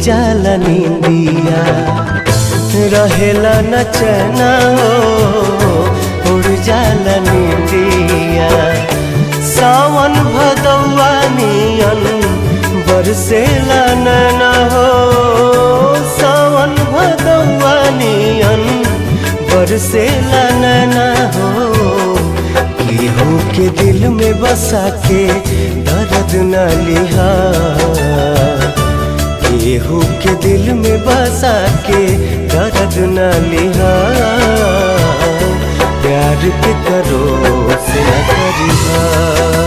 जाला नींदिया, रहेला न चैना हो उड़ जाला नींदिया। सावन भदौआ नियन बरसेला नैना हो, सावन भदौआ नियन बरसेला नैना हो। केहू के दिल में बसा के दर्द न लिहा, केहू के दिल में बसा के दर्द न लिहा। प्यार के करो से न करिहा।